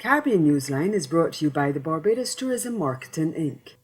Caribbean Newsline is brought to you by the Barbados Tourism Marketing Inc.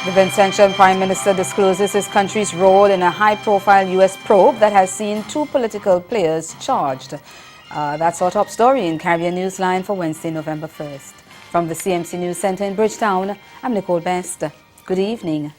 The Vincentian Prime Minister discloses his country's role in a high-profile U.S. probe that has seen 2 political players charged. That's our top story in Caribbean Newsline for Wednesday, November 1st. From the CMC News Center in Bridgetown, I'm Nicole Best. Good evening.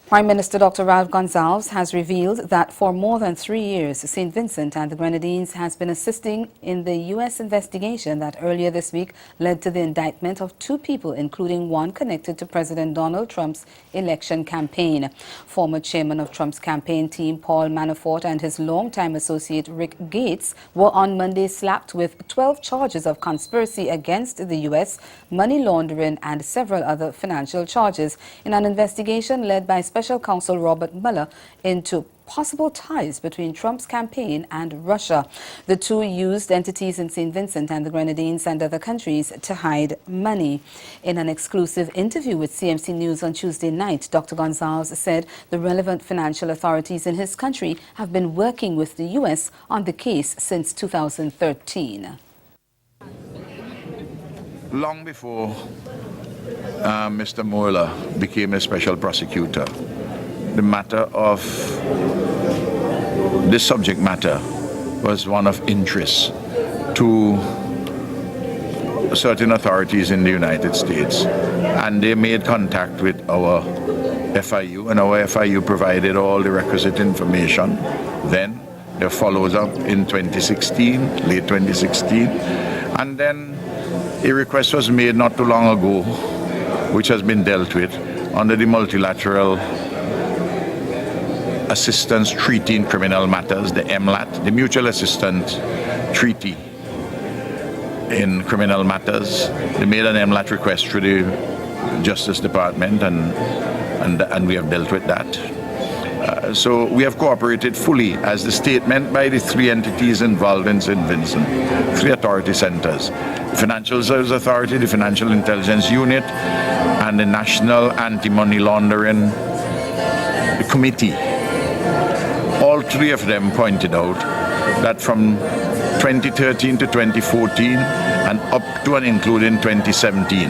Prime Minister Dr. Ralph Gonsalves has revealed that for more than 3 years, St. Vincent and the Grenadines has been assisting in the U.S. investigation that earlier this week led to the indictment of 2 people, including one connected to President Donald Trump's election campaign. Former chairman of Trump's campaign team, Paul Manafort, and his longtime associate, Rick Gates, were on Monday slapped with 12 charges of conspiracy against the U.S., money laundering, and several other financial charges in an investigation led by Special Counsel Robert Mueller into possible ties between Trump's campaign and Russia. The 2 used entities in St. Vincent and the Grenadines and other countries to hide money. In an exclusive interview with CMC News on Tuesday night, Dr. Gonsalves said the relevant financial authorities in his country have been working with the U.S. on the case since 2013. Long before Mr. Mueller became a special prosecutor, the matter of this subject matter was one of interest to certain authorities in the United States, and they made contact with our FIU, and our FIU provided all the requisite information. Then there follows up in 2016, late 2016, and then a request was made not too long ago, which has been dealt with under the Multilateral Assistance Treaty in Criminal Matters, the MLAT, the Mutual Assistance Treaty in Criminal Matters. They made an MLAT request through the Justice Department, and we have dealt with that. So we have cooperated fully, as the statement by the 3 entities involved in St. Vincent, 3 authority centers: the Financial Services Authority, the Financial Intelligence Unit, and the National Anti-Money Laundering Committee. All 3 of them pointed out that from 2013 to 2014 and up to and including 2017,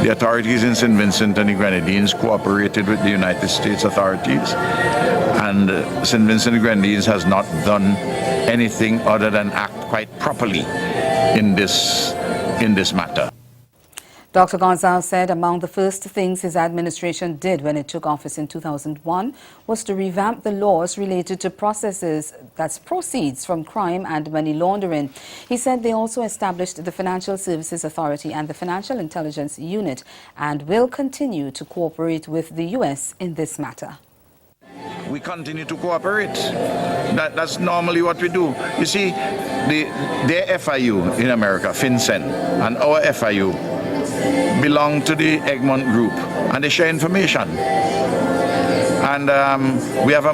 the authorities in St. Vincent and the Grenadines cooperated with the United States authorities, and St. Vincent and the Grenadines has not done anything other than act quite properly in this matter. Dr. Gonsalves said among the first things his administration did when it took office in 2001 was to revamp the laws related to proceeds from crime and money laundering. He said they also established the Financial Services Authority and the Financial Intelligence Unit and will continue to cooperate with the U.S. in this matter. We continue to cooperate. That's normally what we do. You see, their FIU in America, FinCEN, and our FIU belong to the Egmont Group, and they share information. And we have a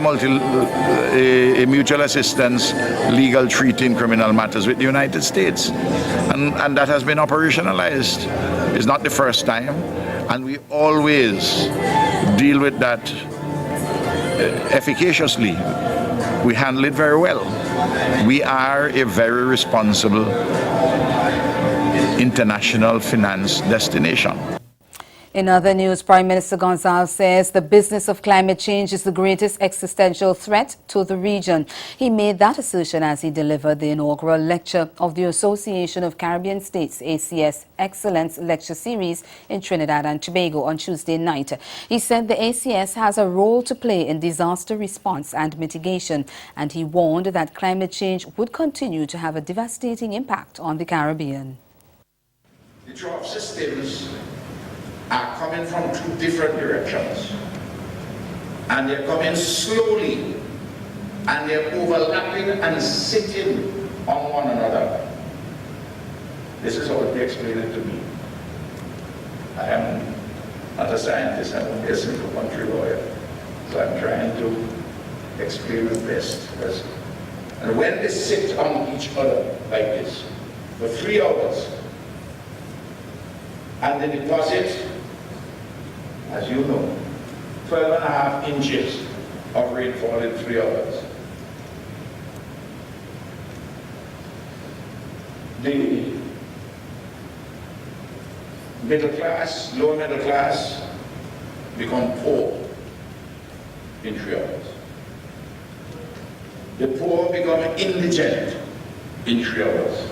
mutual assistance legal treaty in criminal matters with the United States, and that has been operationalized. It's not the first time, and we always deal with that efficaciously. We handle it very well. We are a very responsible international finance destination. In other news, Prime Minister Gonzalez says the business of climate change is the greatest existential threat to the region. He made that assertion as he delivered the inaugural lecture of the Association of Caribbean States ACS Excellence Lecture Series in Trinidad and Tobago on Tuesday night. He said the ACS has a role to play in disaster response and mitigation, and he warned that climate change would continue to have a devastating impact on the Caribbean. The drought systems are coming from two different directions, and they're coming slowly, and they're overlapping and sitting on one another. This is how they explain it to me. I am not a scientist, I'm a simple country lawyer, so I'm trying to explain it best. And when they sit on each other like this for 3 hours, and they deposit, as you know, 12.5 inches of rainfall in 3 hours. The middle class, lower middle class, become poor in 3 hours. The poor become indigent in 3 hours.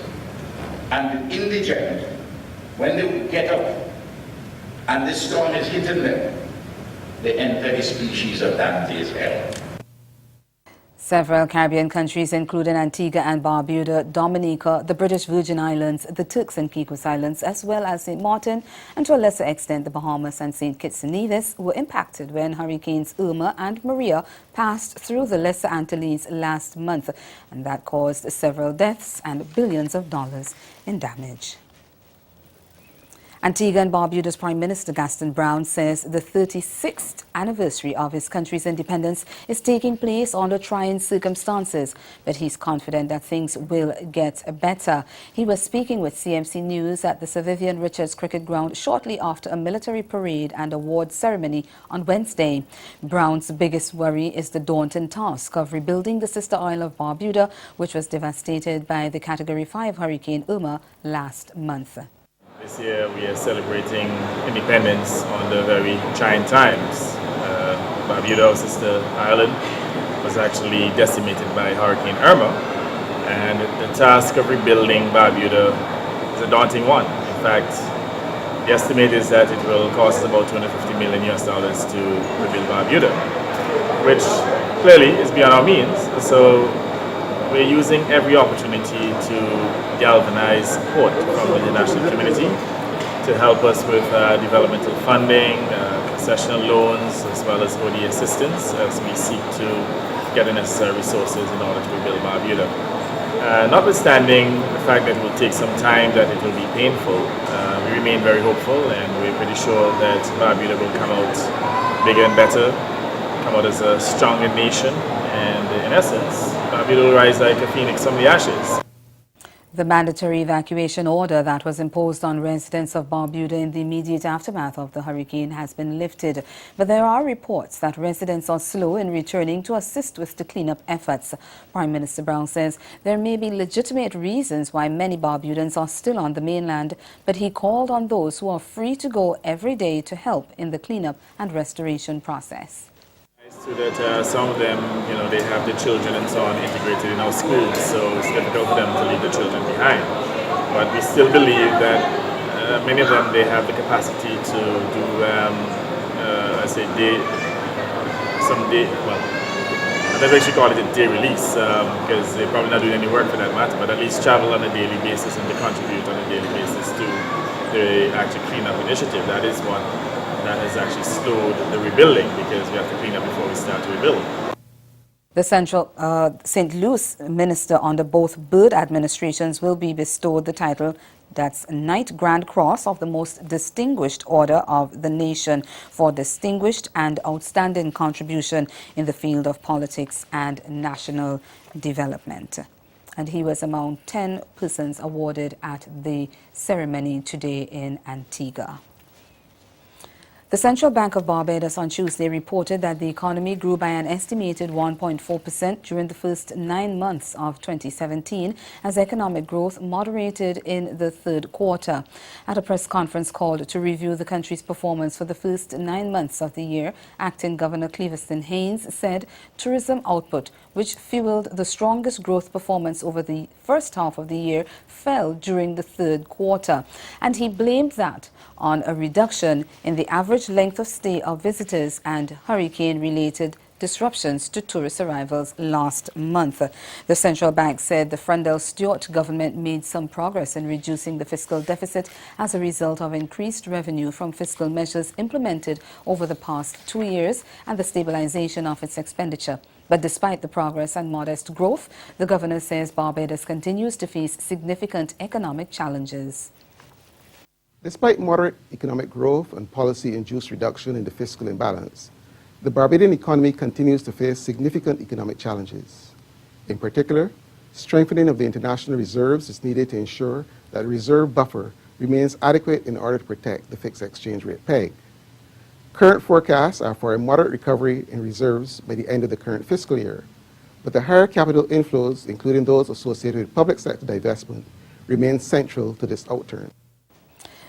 And the indigent, when they get up and this storm is hitting them, they enter the species of Dante's hell. Several Caribbean countries, including Antigua and Barbuda, Dominica, the British Virgin Islands, the Turks and Caicos Islands, as well as St. Martin, and to a lesser extent the Bahamas and St. Kitts and Nevis, were impacted when Hurricanes Irma and Maria passed through the Lesser Antilles last month, and that caused several deaths and billions of dollars in damage. Antigua and Barbuda's Prime Minister Gaston Brown says the 36th anniversary of his country's independence is taking place under trying circumstances, but he's confident that things will get better. He was speaking with CMC News at the Sir Vivian Richards Cricket Ground shortly after a military parade and award ceremony on Wednesday. Brown's biggest worry is the daunting task of rebuilding the sister isle of Barbuda, which was devastated by the Category 5 Hurricane Irma last month. This year we are celebrating independence under very trying times. Barbuda, our sister island, was actually decimated by Hurricane Irma, and the task of rebuilding Barbuda is a daunting one. In fact, the estimate is that it will cost about $250 million to rebuild Barbuda, which clearly is beyond our means. So we're using every opportunity to galvanize support from the international community to help us with developmental funding, concessional loans, as well as OD assistance as we seek to get the necessary resources in order to rebuild Barbuda. Notwithstanding the fact that it will take some time, that it will be painful, we remain very hopeful, and we're pretty sure that Barbuda will come out bigger and better, come out as a stronger nation, and in essence, Barbuda will rise like a phoenix from the ashes. The mandatory evacuation order that was imposed on residents of Barbuda in the immediate aftermath of the hurricane has been lifted, but there are reports that residents are slow in returning to assist with the cleanup efforts. Prime Minister Brown says there may be legitimate reasons why many Barbudans are still on the mainland, but he called on those who are free to go every day to help in the cleanup and restoration process. So that some of them, they have their children and so on integrated in our schools, so it's difficult for them to leave the children behind. But we still believe that many of them, they have the capacity to do, I don't know if you call it a day release, because they're probably not doing any work for that matter, but at least travel on a daily basis and to contribute on a daily basis to the actual cleanup initiative. That is what that has actually slowed the rebuilding, because we have to clean up before we start to rebuild. The Central St. Louis minister under both Byrd administrations will be bestowed the title, that's Knight Grand Cross of the Most Distinguished Order of the Nation, for distinguished and outstanding contribution in the field of politics and national development. And he was among 10 persons awarded at the ceremony today in Antigua. The Central Bank of Barbados on Tuesday reported that the economy grew by an estimated 1.4% during the first 9 months of 2017 as economic growth moderated in the third quarter. At a press conference called to review the country's performance for the first 9 months of the year, Acting Governor Cleviston Haynes said tourism output, which fueled the strongest growth performance over the first half of the year, fell during the third quarter. And he blamed that on a reduction in the average length of stay of visitors and hurricane-related disruptions to tourist arrivals last month. The central bank said the Frundell Stewart government made some progress in reducing the fiscal deficit as a result of increased revenue from fiscal measures implemented over the past 2 years and the stabilization of its expenditure. But despite the progress and modest growth, the governor says Barbados continues to face significant economic challenges. Despite moderate economic growth and policy-induced reduction in the fiscal imbalance, the Barbadian economy continues to face significant economic challenges. In particular, strengthening of the international reserves is needed to ensure that the reserve buffer remains adequate in order to protect the fixed exchange rate peg. Current forecasts are for a moderate recovery in reserves by the end of the current fiscal year, but the higher capital inflows, including those associated with public sector divestment, remain central to this outturn.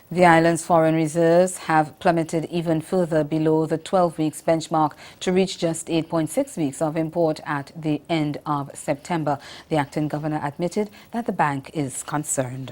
The island's foreign reserves have plummeted even further below the 12 weeks benchmark to reach just 8.6 weeks of import at the end of September. The acting governor admitted that the bank is concerned.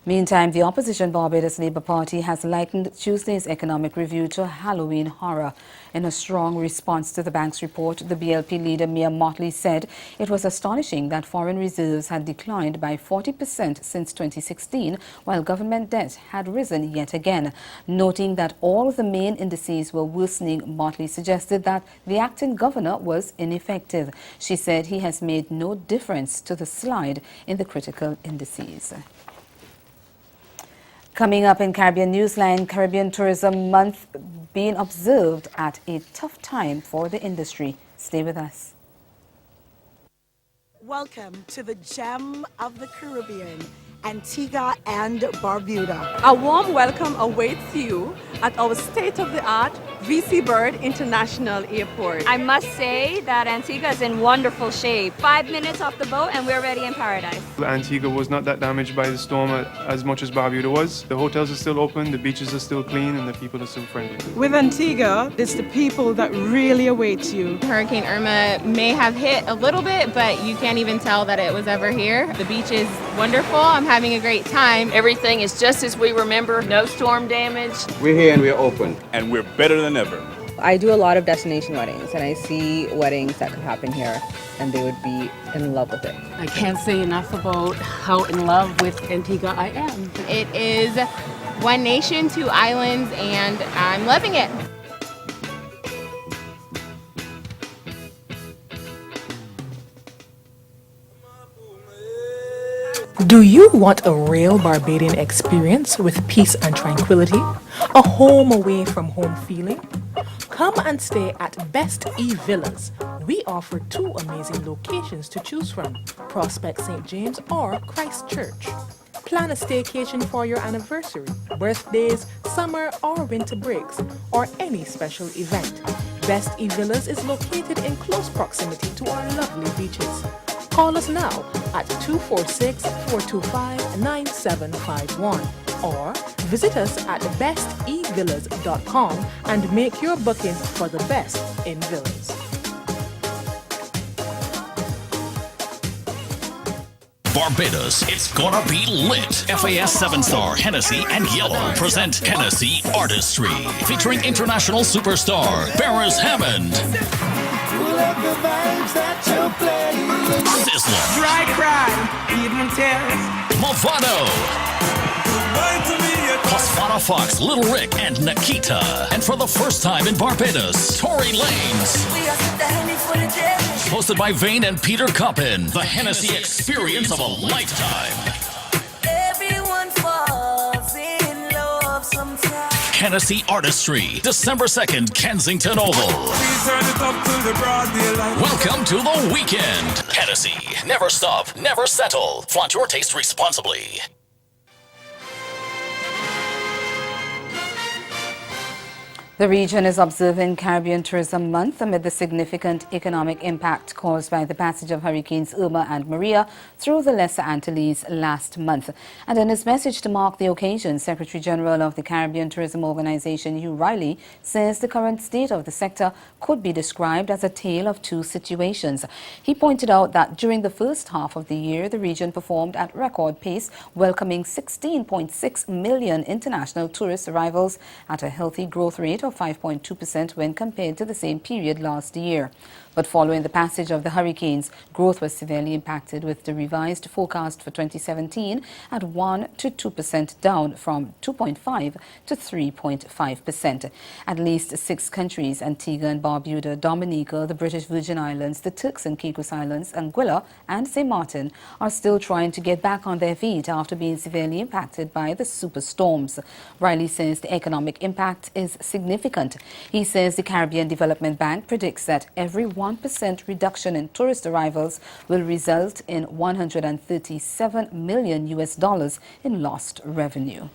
Meantime, the opposition Barbados Labour Party has likened Tuesday's economic review to a Halloween horror. In a strong response to the bank's report, the BLP leader Mia Mottley said it was astonishing that foreign reserves had declined by 40% since 2016, while government debt had risen yet again. Noting that all of the main indices were worsening, Mottley suggested that the acting governor was ineffective. She said he has made no difference to the slide in the critical indices. Coming up in Caribbean Newsline, Caribbean Tourism Month being observed at a tough time for the industry. Stay with us. Welcome to the gem of the Caribbean, Antigua and Barbuda. A warm welcome awaits you at our state-of-the-art VC Bird International Airport. I must say that Antigua is in wonderful shape. 5 minutes off the boat and we're already in paradise. Antigua was not that damaged by the storm as much as Barbuda was. The hotels are still open, the beaches are still clean, and the people are still friendly. With Antigua, it's the people that really await you. Hurricane Irma may have hit a little bit, but you can't even tell that it was ever here. The beach is wonderful. I'm having a great time. Everything is just as we remember. No storm damage. We're here and we're open. And we're better than ever. I do a lot of destination weddings, and I see weddings that could happen here, and they would be in love with it. I can't say enough about how in love with Antigua I am. It is one nation, two islands, and I'm loving it. Do you want a real Barbadian experience with peace and tranquility? A home away from home feeling? Come and stay at Best E Villas. We offer 2 amazing locations to choose from, Prospect St. James or Christchurch. Plan a staycation for your anniversary, birthdays, summer or winter breaks, or any special event. Best E Villas is located in close proximity to our lovely beaches. Call us now at 246-425-9751 or visit us at bestevillas.com and make your booking for the best in villas. Barbados, it's gonna be lit. FAS 7-star Hennessy and Yellow present Hennessy Artistry, featuring international superstar Beres Hammond, Sizzler, Dry Cry, Even Tears, Movado, Pasfana Fox, Little Rick, and Nikita. And for the first time in Barbados, Tory Lanez. Hosted by Vane and Peter Coppin, the Hennessy experience of a lifetime. Everyone falls in love sometimes. Hennessy Artistry, December 2nd, Kensington Oval. Welcome to the weekend. Hennessy, never stop, never settle. Flaunt your taste responsibly. The region is observing Caribbean Tourism Month amid the significant economic impact caused by the passage of Hurricanes Irma and Maria through the Lesser Antilles last month. And in his message to mark the occasion, Secretary General of the Caribbean Tourism Organization, Hugh Riley, says the current state of the sector could be described as a tale of two situations. He pointed out that during the first half of the year, the region performed at record pace, welcoming 16.6 million international tourist arrivals at a healthy growth rate of 5.2% when compared to the same period last year. But following the passage of the hurricanes, growth was severely impacted, with the revised forecast for 2017 at 1 to 2% down from 2.5 to 3.5%. At least 6 countries, Antigua and Barbuda, Dominica, the British Virgin Islands, the Turks and Caicos Islands, Anguilla and St. Martin, are still trying to get back on their feet after being severely impacted by the superstorms. Riley says the economic impact is significant. He says the Caribbean Development Bank predicts that every 1% reduction in tourist arrivals will result in $137 million in lost revenue.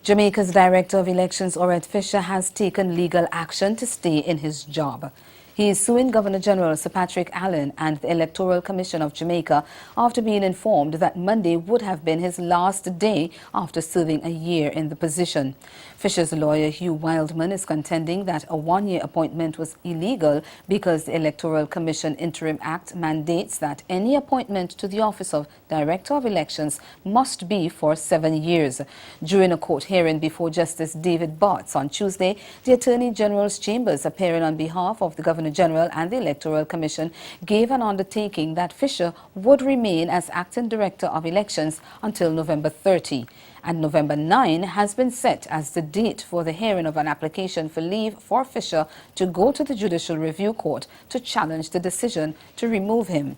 Jamaica's Director of Elections, Orette Fisher, has taken legal action to stay in his job. He is suing Governor General Sir Patrick Allen and the Electoral Commission of Jamaica after being informed that Monday would have been his last day after serving a year in the position. Fisher's lawyer, Hugh Wildman, is contending that a one-year appointment was illegal because the Electoral Commission Interim Act mandates that any appointment to the office of Director of Elections must be for 7 years. During a court hearing before Justice David Bartz on Tuesday, the Attorney General's chambers, appearing on behalf of the Governor General and the Electoral Commission, gave an undertaking that Fisher would remain as Acting Director of Elections until November 30. And November 9 has been set as the date for the hearing of an application for leave for Fisher to go to the Judicial Review Court to challenge the decision to remove him.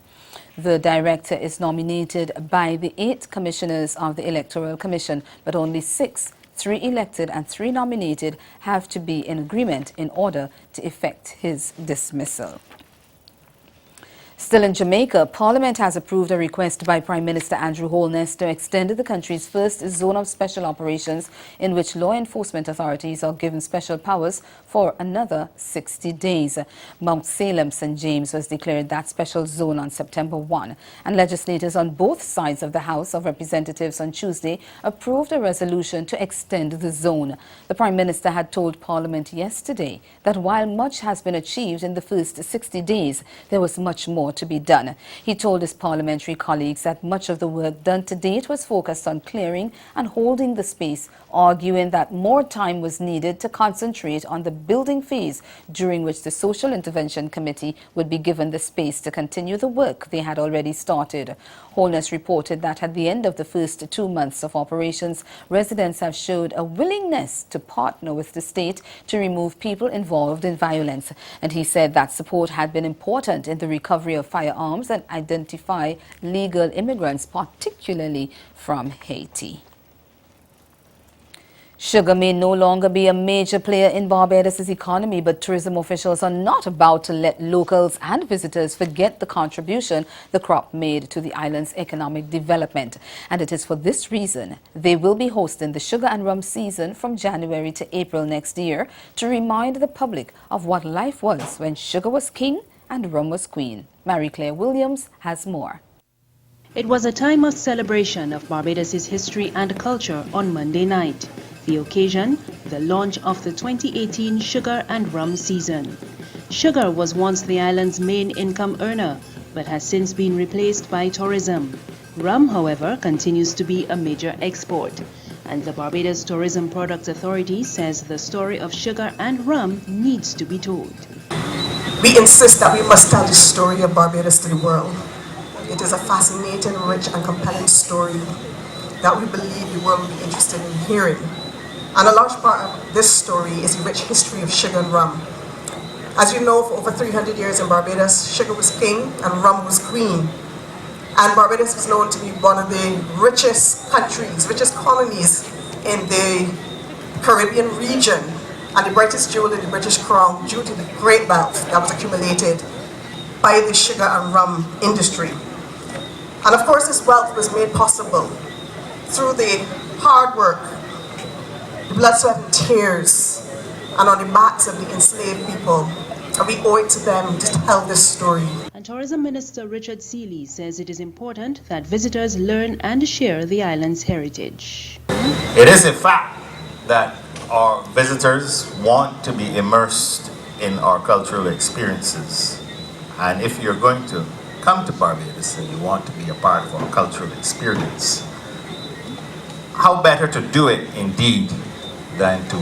The director is nominated by the 8 commissioners of the Electoral Commission, but only 6, 3 elected and 3 nominated, have to be in agreement in order to effect his dismissal. Still in Jamaica, Parliament has approved a request by Prime Minister Andrew Holness to extend the country's first zone of special operations, in which law enforcement authorities are given special powers, for another 60 days. Mount Salem St. James was declared that special zone on September 1, and legislators on both sides of the House of Representatives on Tuesday approved a resolution to extend the zone. The Prime Minister had told Parliament yesterday that while much has been achieved in the first 60 days, there was much more to be done. He told his parliamentary colleagues that much of the work done to date was focused on clearing and holding the space, arguing that more time was needed to concentrate on the building phase, during which the Social Intervention Committee would be given the space to continue the work they had already started. Holness reported that at the end of the first 2 months of operations, residents have showed a willingness to partner with the state to remove people involved in violence. And he said that support had been important in the recovery of firearms and identify legal immigrants, particularly from Haiti. Sugar may no longer be a major player in Barbados' economy, but tourism officials are not about to let locals and visitors forget the contribution the crop made to the island's economic development. And it is for this reason they will be hosting the sugar and rum season from January to April next year, to remind the public of what life was when sugar was king and rum was queen. Mary Claire Williams has more. It was a time of celebration of Barbados' history and culture on Monday night. The occasion, the launch of the 2018 sugar and rum season. Sugar was once the island's main income earner, but has since been replaced by tourism. Rum, however, continues to be a major export, and the Barbados Tourism Products Authority says the story of sugar and rum needs to be told. We insist that we must tell the story of Barbados to the world. It is a fascinating, rich and compelling story that we believe the world will be interested in hearing. And a large part of this story is the rich history of sugar and rum. As you know, for over 300 years in Barbados, sugar was king and rum was queen. And Barbados is known to be one of the richest countries, richest colonies in the Caribbean region, and the brightest jewel in the British crown due to the great wealth that was accumulated by the sugar and rum industry. And of course, this wealth was made possible through the hard work the blood, sweat, and tears, and on the backs of the enslaved people. And we owe it to them to tell this story. And Tourism Minister Richard Seeley says it is important that visitors learn and share the island's heritage. It is a fact that our visitors want to be immersed in our cultural experiences. And if you're going to come to Barbados and you want to be a part of our cultural experience, how better to do it indeed than to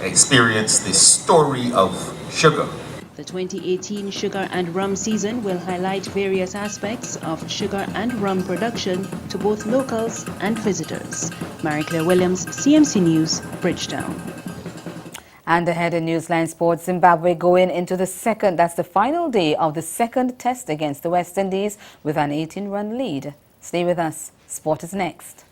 experience the story of sugar. The 2018 sugar and rum season will highlight various aspects of sugar and rum production to both locals and visitors. Marie-Claire Williams, CMC News, Bridgetown. And ahead in Newsline Sports, Zimbabwe going into the final day of the second test against the West Indies with an 18-run lead. Stay with us. Sport is next.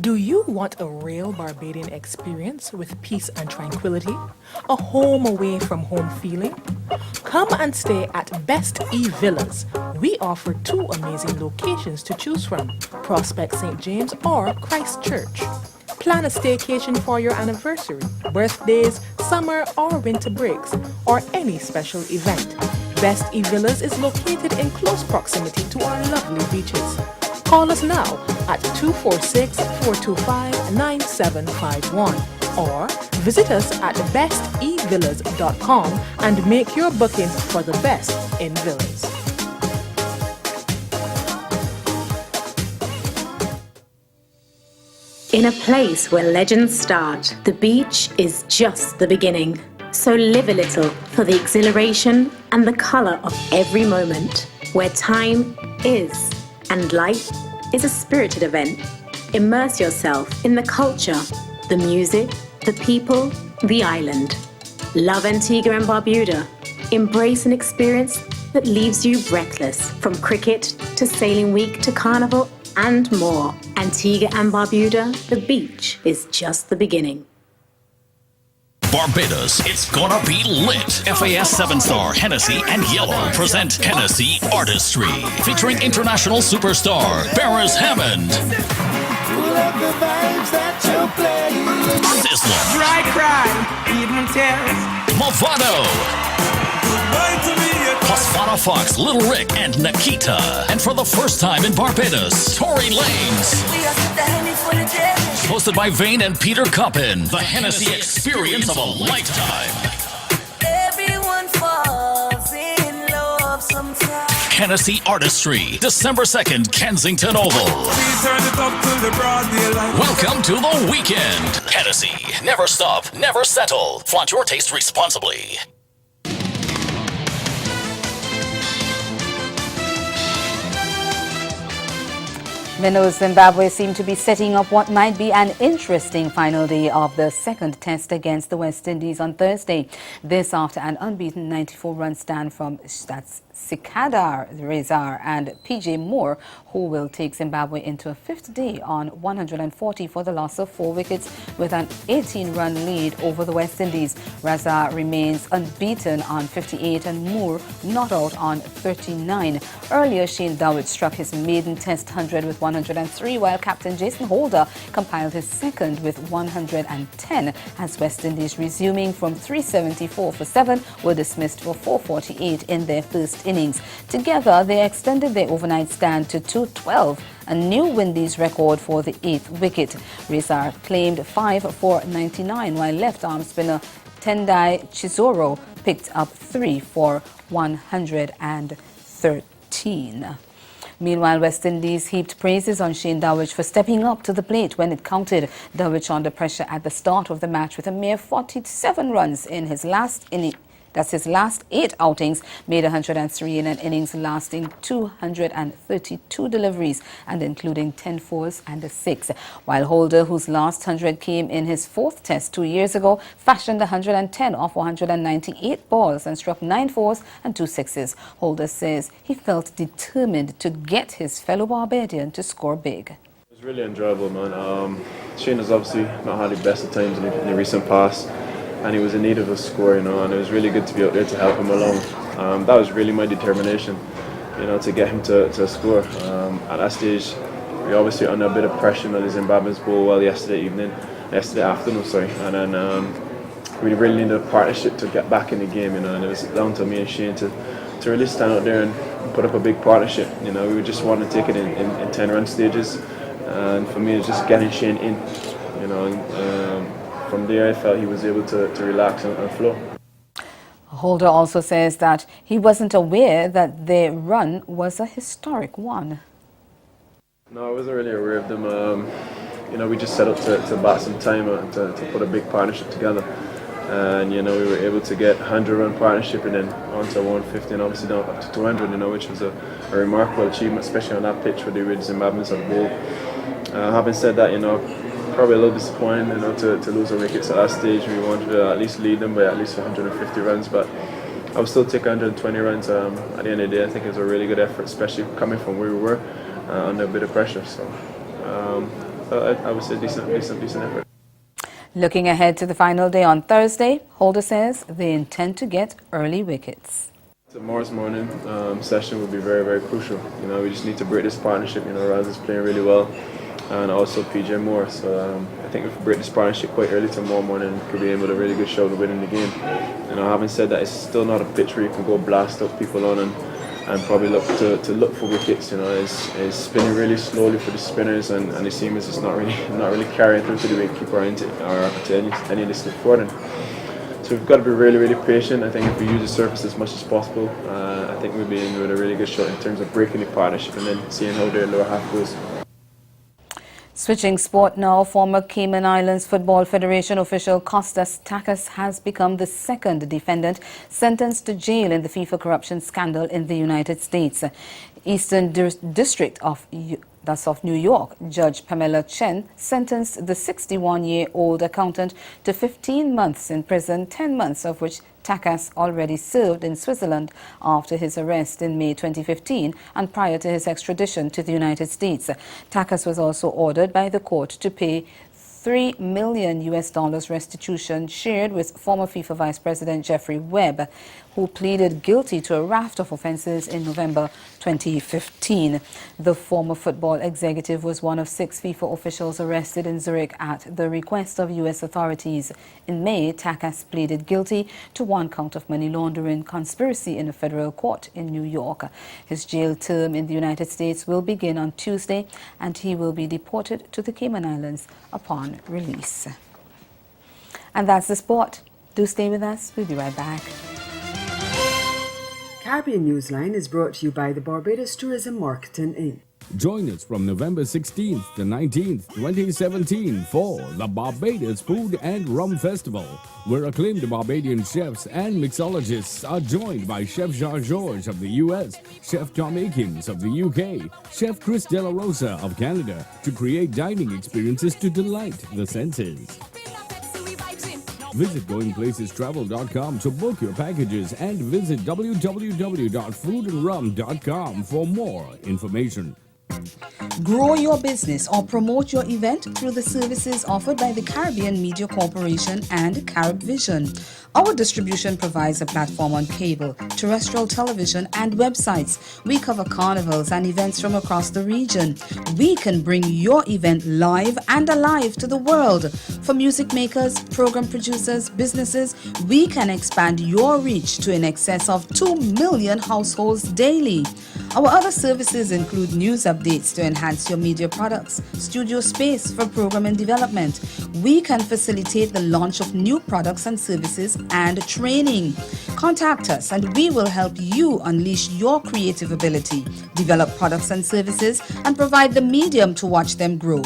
Do you want a real Barbadian experience with peace and tranquility? A home away from home feeling? Come and stay at Best E Villas. We offer 2 amazing locations to choose from, Prospect St. James or Christchurch. Plan a staycation for your anniversary, birthdays, summer or winter breaks, or any special event. Best E Villas is located in close proximity to our lovely beaches. Call us now at 246-425-9751 or visit us at bestevillas.com and make your booking for the best in villas. In a place where legends start, the beach is just the beginning. So live a little for the exhilaration and the color of every moment, where time is and life is a spirited event. Immerse yourself in the culture, the music, the people, the island. Love Antigua and Barbuda. Embrace an experience that leaves you breathless, from cricket to sailing week to carnival and more. Antigua and Barbuda, the beach is just the beginning. Barbados, it's gonna be lit. FAS 7-Star, Hennessy and Yellow present Hennessy Artistry, featuring international superstar Beres Hammond, Sizzler, Dry cry, even tears. Movado, Pasfana Fox, Little Rick, and Nikita. And for the first time in Barbados, Tory Lanez. Hosted by Vane and Peter Coppin, the Hennessy experience of a lifetime. Everyone falls in love sometimes. Hennessy Artistry, December 2nd, Kensington Oval. Welcome to the weekend. Hennessy, never stop, never settle. Flaunt your taste responsibly. Minnows Zimbabwe seem to be setting up what might be an interesting final day of the second test against the West Indies on Thursday. This after an unbeaten 94-run stand from Sikandar Rezar and PJ Moore, who will take Zimbabwe into a 5th day on 140 for the loss of 4 wickets with an 18-run lead over the West Indies. Rezar remains unbeaten on 58 and Moore not out on 39. Earlier, Shane Dowett struck his maiden Test 100 with 103, while Captain Jason Holder compiled his second with 110 as West Indies, resuming from 374 for 7, were dismissed for 448 in their first innings. Together, they extended their overnight stand to 212, a new Windies record for the 8th wicket. Rezar claimed 5 for 99, while left-arm spinner Tendai Chisoro picked up 3 for 113. Meanwhile, West Indies heaped praises on Shane Dowich for stepping up to the plate when it counted. Dowich under pressure at the start of the match with a mere 47 runs in his last inning. That's his last 8 outings, made 103 in an innings lasting 232 deliveries and including 10 fours and a 6. While Holder, whose last 100 came in his 4th test 2 years ago, fashioned 110 off 198 balls and struck 9 fours and 2 sixes. Holder says he felt determined to get his fellow Barbadian to score big. It was really enjoyable, man. Shane has obviously not had the best of times in the recent past, and he was in need of a score, and it was really good to be out there to help him along. That was really my determination, to get him to score. At that stage, we obviously under a bit of pressure on the Zimbabweans bowled well yesterday afternoon, and then we really needed a partnership to get back in the game, and it was down to me and Shane to really stand out there and put up a big partnership. We just wanted to take it in 10-run stages, and for me, it's just getting Shane in. From there, I felt he was able to relax and flow. Holder also says that he wasn't aware that their run was a historic one. No, I wasn't really aware of them. We just set up to bat some time and to put a big partnership together. And we were able to get 100-run partnership and then on to 150 and obviously down up to 200, which was a remarkable achievement, especially on that pitch where the Zimbabweans had bowled. Having said that, probably a little disappointing, to lose our wickets at that stage. We wanted to at least lead them by at least 150 runs, but I would still take 120 runs at the end of the day. I think it was a really good effort, especially coming from where we were under a bit of pressure. So I would say decent effort. Looking ahead to the final day on Thursday, Holder says they intend to get early wickets. Tomorrow's morning session will be very, very crucial. We just need to break this partnership. Raz is playing really well, and also PJ Moore. So I think if we break this partnership quite early tomorrow morning, we could be able to really good show to winning the game. Having said that, it's still not a pitch where you can go blast up people on and probably look for wickets. It's spinning really slowly for the spinners, and the seamers is not really carrying through to the wicketkeeper or to any distance for them. So we've got to be really, really patient. I think if we use the surface as much as possible, I think we'll be in with a really good shot in terms of breaking the partnership and then seeing how their lower half goes. Switching sport now, former Cayman Islands Football Federation official Kostas Takas has become the second defendant sentenced to jail in the FIFA corruption scandal in the United States. Eastern District of New York, Judge Pamela Chen sentenced the 61-year-old accountant to 15 months in prison, 10 months of which Takas already served in Switzerland after his arrest in May 2015 and prior to his extradition to the United States. Takas was also ordered by the court to pay $3 million restitution shared with former FIFA Vice President Jeffrey Webb, who pleaded guilty to a raft of offenses in November 2015. The former football executive was one of 6 FIFA officials arrested in Zurich at the request of U.S. authorities. In May, Takas pleaded guilty to 1 count of money laundering conspiracy in a federal court in New York. His jail term in the United States will begin on Tuesday, and he will be deported to the Cayman Islands upon release. And that's the sport. Do stay with us. We'll be right back. Caribbean Newsline is brought to you by the Barbados Tourism Marketing Inc. Join us from November 16th to 19th, 2017 for the Barbados Food and Rum Festival, where acclaimed Barbadian chefs and mixologists are joined by Chef Jean-Georges of the U.S., Chef Tom Akins of the U.K., Chef Chris De La Rosa of Canada to create dining experiences to delight the senses. Visit GoingPlacesTravel.com to book your packages and visit www.foodandrum.com for more information. Grow your business or promote your event through the services offered by the Caribbean Media Corporation and CaribVision. Our distribution provides a platform on cable, terrestrial television, and websites. We cover carnivals and events from across the region. We can bring your event live and alive to the world. For music makers, program producers, businesses, we can expand your reach to in excess of 2 million households daily. Our other services include news updates to enhance your media products, studio space for program and development. We can facilitate the launch of new products and services and training. Contact us and we will help you unleash your creative ability, develop products and services, and provide the medium to watch them grow.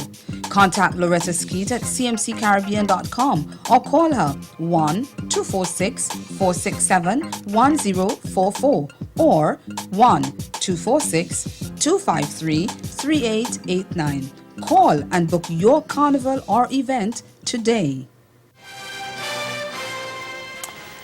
Contact Loretta Skeet at cmccaribbean.com or call her 1-246-467-1044 or 1-246-253-3889. Call and book your carnival or event today.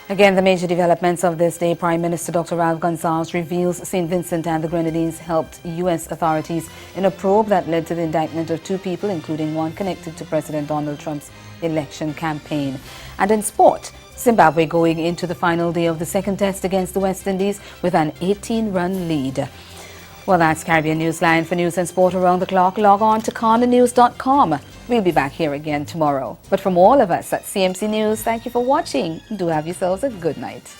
Again, the major developments of this day. Prime Minister Dr. Ralph Gonsalves reveals St. Vincent and the Grenadines helped U.S. authorities in a probe that led to the indictment of 2 people, including one connected to President Donald Trump's election campaign. And in sport, Zimbabwe going into the final day of the second test against the West Indies with an 18-run lead. Well, that's Caribbean Newsline. For news and sport around the clock, log on to CondaNews.com. We'll be back here again tomorrow. But from all of us at CMC News, thank you for watching. Do have yourselves a good night.